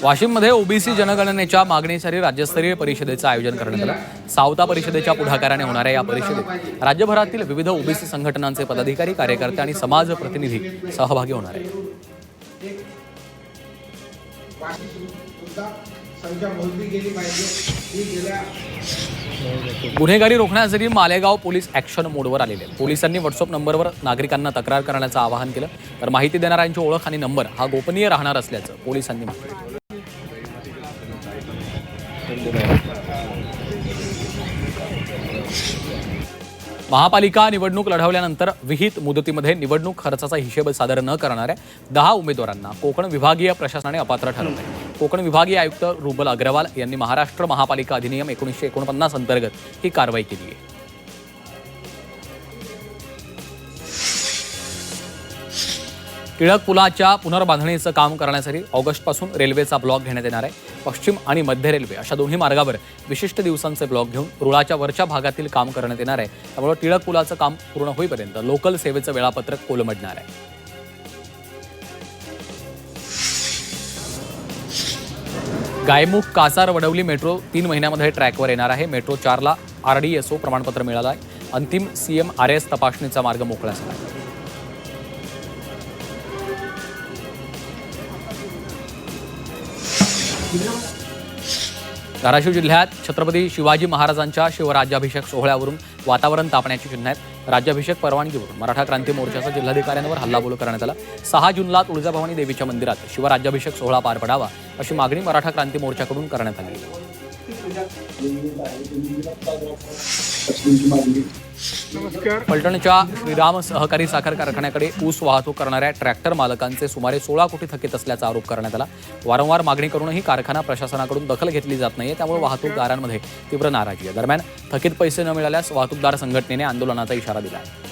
वाशिममध्ये OBC जनगणनेच्या मागणीसाठी राज्यस्तरीय परिषदेचं आयोजन करण्यात आलं। सावता परिषदेच्या पुढाकाराने होणाऱ्या या परिषदेत राज्यभरातील विविध ओबीसी संघटनांचे पदाधिकारी, कार्यकर्ते आणि समाज प्रतिनिधी सहभागी होणार आहेत। गुन्हेगारी रोखण्यासाठी मालेगाव पोलीस ॲक्शन मोडवर आलेले आहेत। पोलिसांनी व्हॉट्सअप नंबरवर नागरिकांना तक्रार करण्याचं आवाहन केलं, तर माहिती देणाऱ्यांची ओळख आणि नंबर हा गोपनीय राहणार असल्याचं पोलिसांनी म्हटलं। महापालिका निवडणूक लढवल्यानंतर विहित मुदतीमध्ये निवडणूक खर्चाचा हिशेब सादर न करणाऱ्या 10 उमेदवारांना कोकण विभागीय प्रशासनाने अपात्र ठरवले। कोकण विभागीय आयुक्त रुबल अग्रवाल यांनी महाराष्ट्र महापालिका अधिनियम 1949 अंतर्गत ही कारवाई केली आहे। टिळक पुलाच्या पुनर्बांधणीचं काम करण्यासाठी ऑगस्टपासून रेल्वेचा ब्लॉक घेण्यात येणार आहे। पश्चिम आणि मध्य रेल्वे अशा दोन्ही मार्गावर विशिष्ट दिवसांचे ब्लॉक घेऊन रुळाच्या वरच्या भागातील काम करण्यात येणार आहे। त्यामुळे टिळक पुलाचं काम पूर्ण होईपर्यंत लोकल सेवेचं वेळापत्रक कोलमडणार आहे। गायमुख कासार वडवली मेट्रो 3 महिन्यामध्ये ट्रॅकवर येणार आहे। मेट्रो 4ला RDSO प्रमाणपत्र मिळालं आहे। अंतिम CMRS तपासणीचा मार्ग मोकळा झाला आहे। धाराशिव जिल्ह्यात छत्रपती शिवाजी महाराजांच्या शिवराज्याभिषेक सोहळ्यावरून वातावरण तापण्याची चिन्ह आहेत। राज्याभिषेक परवानगीवरून मराठा क्रांती मोर्चाचा जिल्हाधिकाऱ्यांवर हल्लाबोल करण्यात आला। 6 जूनला तुळजाभवानी देवीच्या मंदिरात शिवराज्याभिषेक सोहळा पार पडावा अशी मागणी मराठा क्रांती मोर्चाकडून करण्यात आली आहे। फलटणच्या श्रीराम सहकारी साखर कारखान्याकडे ऊस वाहतूक करणाऱ्या ट्रॅक्टर मालकांचे सुमारे 16 कोटी थकीत असल्याचा आरोप करण्यात आला। वारंवार मागणी करूनही कारखाना प्रशासनाकडून दखल घेतली जात नाहीये, त्यामुळे वाहतूकदारांमध्ये तीव्र नाराजी आहे। दरम्यान थकीत पैसे न मिळाल्यास वाहतूकदार संघटनेने आंदोलनाचा इशारा दिला आहे।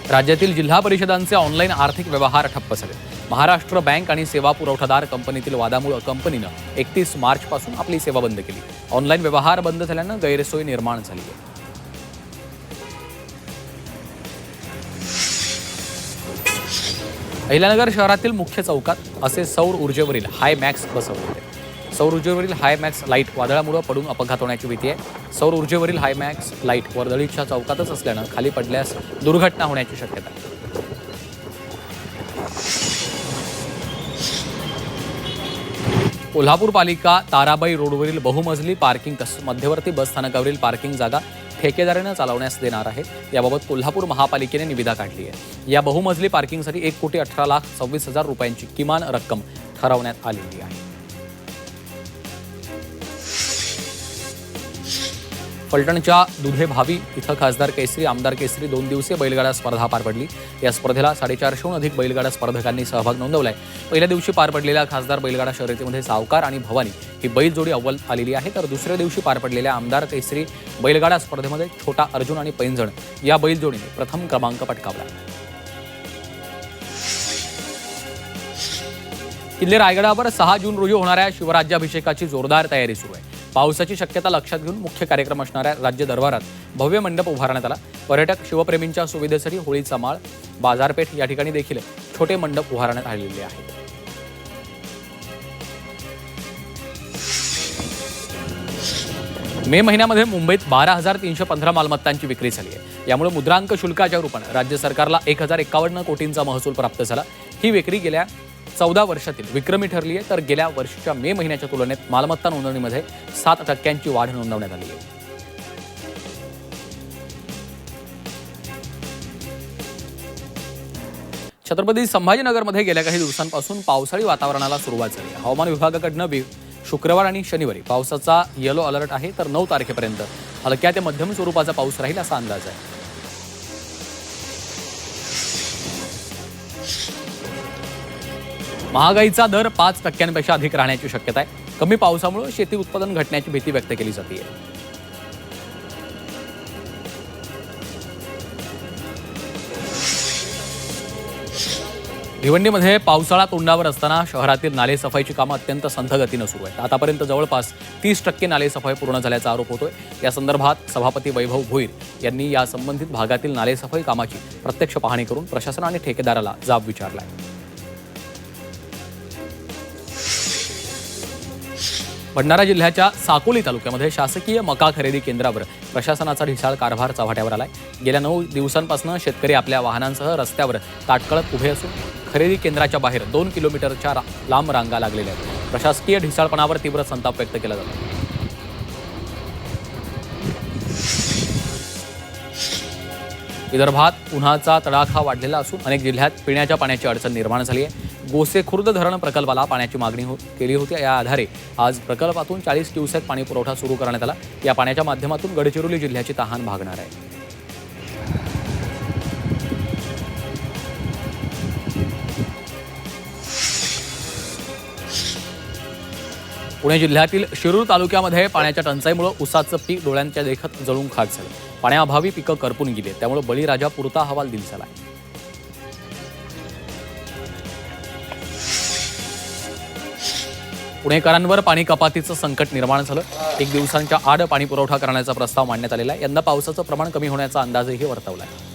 राज्यातील जिल्हा परिषदांचे ऑनलाईन आर्थिक व्यवहार ठप्प झाले। महाराष्ट्र बँक आणि सेवा पुरवठादार कंपनीतील वादामुळे कंपनीनं 31 मार्चपासून आपली सेवा बंद केली। ऑनलाईन व्यवहार बंद झाल्यानं गैरसोय निर्माण झाली आहे। अहिल्यानगर शहरातील मुख्य चौकात असे सौर ऊर्जेवरील हाय मॅक्स बसवले होते। सौर ऊर्जेवरील हाय मॅक्स लाईट वादळामुळे पडून अपघात होण्याची भीती आहे। सौर ऊर्जेवरील हाय मॅक्स लाईट वर्दळीच्या चौकातच असल्यानं खाली पडल्यास दुर्घटना होण्याची शक्यता आहे। कोल्हापूर पालिका ताराबाई रोडवरील बहुमजली पार्किंग तसंच मध्यवर्ती बस स्थानकावरील पार्किंग जागा ठेकेदाराने चालवण्यास देणार आहे। याबाबत कोल्हापूर महापालिकेने निविदा काढली आहे। या बहुमजली पार्किंगसाठी 1,18,26,000 रुपयांची किमान रक्कम ठरवण्यात आलेली आहे। फलटणच्या दुधे भावी इथं खासदार केसरी आमदार केसरी 2 दिवसीय बैलगाडा स्पर्धा पार पडली। या स्पर्धेला 450हून अधिक बैलगाडा स्पर्धकांनी सहभाग नोंदवलाय। पहिल्या दिवशी पार पडलेल्या खासदार बैलगाडा शर्यतीमध्ये सावकार आणि भवानी ही बैलजोडी अव्वल आलेली आहे, तर दुसऱ्या दिवशी पार पडलेल्या आमदार केसरी बैलगाडा स्पर्धेमध्ये छोटा अर्जुन आणि पैंजण या बैलजोडीने प्रथम क्रमांक पटकावला। किल्ले रायगडावर 6 जून रोजी होणाऱ्या शिवराज्याभिषेकाची जोरदार तयारी सुरू आहे। पावसाची शक्यता लक्षात घेऊन मुख्य कार्यक्रम असणाऱ्या राज्य दरबारात भव्य मंडप उभारण्यात आला। पर्यटक शिवप्रेमींच्या सुविधेसाठी होळीचा माळ, बाजारपेठ या ठिकाणी देखील छोटे मंडप उभारण्यात आलेले आहेत। मे महिन्यामध्ये मुंबईत 12,315 मालमत्तांची विक्री झाली आहे। यामुळे मुद्रांक शुल्काच्या रूपाने राज्य सरकारला 1,051 कोटींचा महसूल प्राप्त झाला। ही विक्री गेल्या 14 वर्षातील विक्रमी ठरली आहे, तर गेल्या वर्षीच्या मे महिन्याच्या तुलनेत मालमत्ता नोंदणीमध्ये 7% वाढ नोंदवण्यात आली आहे। छत्रपती संभाजीनगरमध्ये गेल्या काही दिवसांपासून पावसाळी वातावरणाला सुरुवात झाली आहे। हवामान विभागाकडनं शुक्रवार आणि शनिवारी पावसाचा येलो अलर्ट आहे, तर 9 तारखेपर्यंत हलक्या ते मध्यम स्वरूपाचा पाऊस राहील असा अंदाज आहे। महागाईचा दर 5% अधिक राहण्याची शक्यता आहे। कमी पावसामुळे शेती उत्पादन घटण्याची भीती व्यक्त केली जाते। भिवंडीमध्ये पावसाळा तोंडावर असताना शहरातील नालेसफाईची कामं अत्यंत संथ गतीनं सुरू आहेत. आतापर्यंत जवळपास 30% नालेसफाई पूर्ण झाल्याचा आरोप होतोय. या संदर्भात सभापती वैभव भोईर यांनी या संबंधित भागातील नालेसफाई कामाची प्रत्यक्ष पाहणी करून प्रशासन आणि ठेकेदाराला जाब विचारलाय. भंडारा जिल्ह्याच्या साकोली तालुक्यामध्ये शासकीय मका खरेदी केंद्रावर प्रशासनाचा ढिसाळ कारभार चव्हाट्यावर आलाय. गेल्या 9 दिवसांपासून शेतकरी आपल्या वाहनांसह रस्त्यावर ताटकळत उभे असून खरेदी केंद्राच्या बाहेर 2 किलोमीटरच्या लांब रांगा लागलेल्या आहेत. प्रशासकीय ढिसाळपणावर तीव्र संताप व्यक्त केला जातो. विदर्भात उन्हाचा तडाखा वाढलेला असून अनेक जिल्ह्यात पिण्याच्या पाण्याची अडचण निर्माण झाली आहे. गोसेखुर्द धरण प्रकल्पाला पाण्याची मागणी केली होती. या आधारे आज प्रकल्पातून 40 क्युसेक पाणी पुरवठा सुरू करण्यात आला. या पाण्याच्या माध्यमातून गडचिरोली जिल्ह्याची तहान भागणार आहे. पुणे जिल्ह्यातील शिरूर तालुक्यामध्ये पाण्याच्या टंचाईमुळे उसाचं पीक डोळ्यांच्या देखत जळून खाक झालं. पाण्याअभावी पिकं करपून गेली. त्यामुळे बळीराजा पुरता अहवाल दिला झाला. पुणेकरांवर पाणी कपातीचं संकट निर्माण झालं. 1 दिवसांच्या आड पाणी पुरवठा करण्याचा प्रस्ताव मांडण्यात आलेला आहे. यंदा पावसाचं प्रमाण कमी होण्याचा अंदाजही वर्तवला आहे.